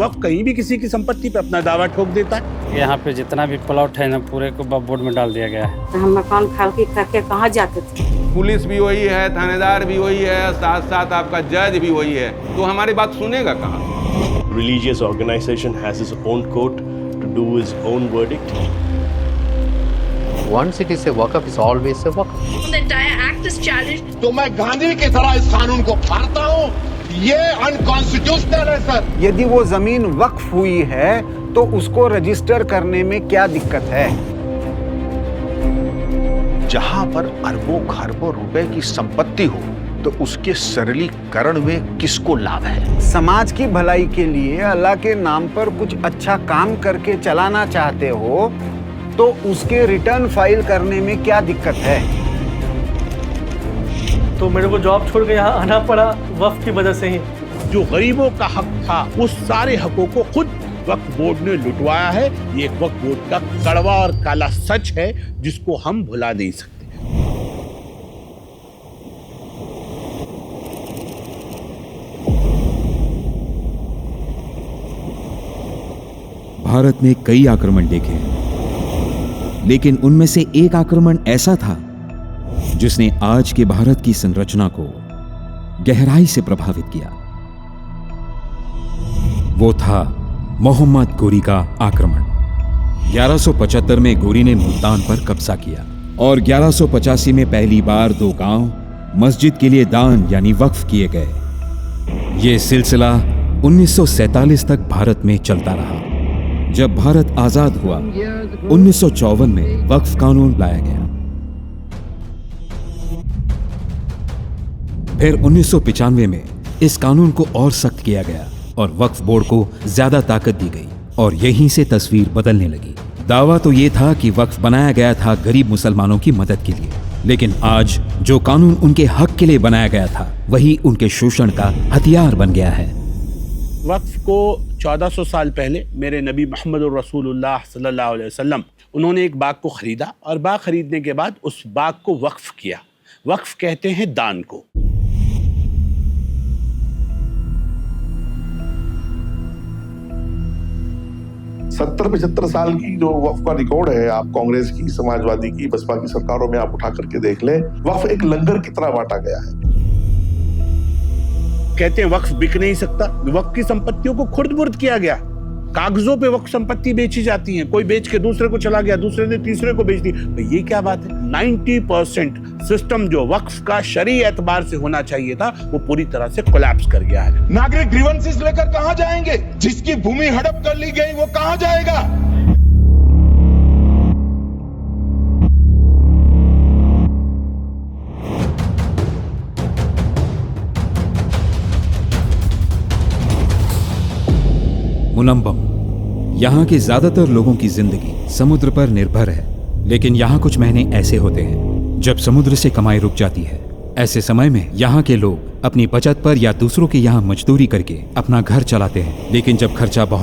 वक्फ कहीं भी किसी की संपत्ति पे अपना दावा ठोक देता है। यहाँ पे जितना भी प्लॉट है ना, पूरे को वक्फ बोर्ड में डाल दिया गया है। हम मकान खाली करके कहाँ जाते थे? पुलिस भी वही है, थानेदार भी वही है, साथ साथ आपका जज भी वही है, तो हमारी बात सुनेगा कहाँ? Religious organization has its own court to do its own verdict. Once it is a waqf, it's always a waqf. The entire act is challenged. तो मैं गांधी की तरह इस कानून को फाड़ता हूँ। ये अनकॉन्स्टिट्यूशनल है सर। यदि वो जमीन वक्फ हुई है तो उसको रजिस्टर करने में क्या दिक्कत है? जहां पर अरबों खरबों रुपए की संपत्ति हो तो उसके सरलीकरण में किसको लाभ है? समाज की भलाई के लिए अल्लाह के नाम पर कुछ अच्छा काम करके चलाना चाहते हो तो उसके रिटर्न फाइल करने में क्या दिक्कत है? तो मेरे को जॉब छोड़ के यहाँ आना पड़ा वक्फ की वजह से ही। जो गरीबों का हक था उस सारे हकों को खुद वक्फ बोर्ड ने लुटवाया है। ये एक वक्फ बोर्ड का कड़वा और काला सच है जिसको हम भुला नहीं सकते। भारत ने कई आक्रमण देखे, लेकिन उनमें से एक आक्रमण ऐसा था जिसने आज के भारत की संरचना को गहराई से प्रभावित किया। वो था मोहम्मद गोरी का आक्रमण। 1175 में गोरी ने मुल्तान पर कब्जा किया और 1185 में पहली बार 2 गांव मस्जिद के लिए दान यानी वक्फ किए गए। यह सिलसिला 1947 तक भारत में चलता रहा। जब भारत आजाद हुआ 1954 में वक्फ कानून लाया गया। फिर 1995 में इस कानून को और सख्त किया गया और वक्फ बोर्ड को ज्यादा ताकत दी गई और यहीं से तस्वीर बदलने लगी। दावा तो ये था कि वक्फ बनाया गया था गरीब मुसलमानों की मदद के लिए, लेकिन आज जो कानून उनके हक के लिए बनाया गया था वही उनके शोषण का हथियार बन गया है। वक्फ को 1400 साल पहले मेरे नबी मोहम्मद रसूलुल्लाह सल्लल्लाहु अलैहि वसल्लम उन्होंने एक बाग को खरीदा और बाग खरीदने के बाद उस बाग को वक्फ किया। वक्फ कहते हैं दान को। सत्तर 75 साल की जो वक्फ का रिकॉर्ड है, आप कांग्रेस की, समाजवादी की, बसपा की सरकारों में आप उठा करके देख लें, वक्फ एक लंगर की तरह बांटा गया है। कहते हैं वक्फ बिक नहीं सकता। वक्फ की संपत्तियों को खुर्द-बुर्द किया गया। कागजों पे वक्फ संपत्ति बेची जाती है, कोई बेच के दूसरे को चला गया, दूसरे ने तीसरे को बेच दी। तो ये क्या बात है? 90% सिस्टम जो वक्फ का शरई एतबार से होना चाहिए था वो पूरी तरह से कोलैप्स कर गया है। नागरिक ग्रीवेंसेस लेकर कहां जाएंगे? जिसकी भूमि हड़प कर ली गई वो कहां जाएगा? मुनम्बम। यहाँ के ज्यादातर लोगों की जिंदगी समुद्र पर निर्भर है, लेकिन यहाँ कुछ महीने ऐसे होते हैं जब समुद्र से कमाई रुक जाती है। ऐसे समय में यहाँ के लोग अपनी बचत पर या दूसरों के यहाँ मजदूरी करके अपना घर चलाते हैं, लेकिन जब खर्चा बहुत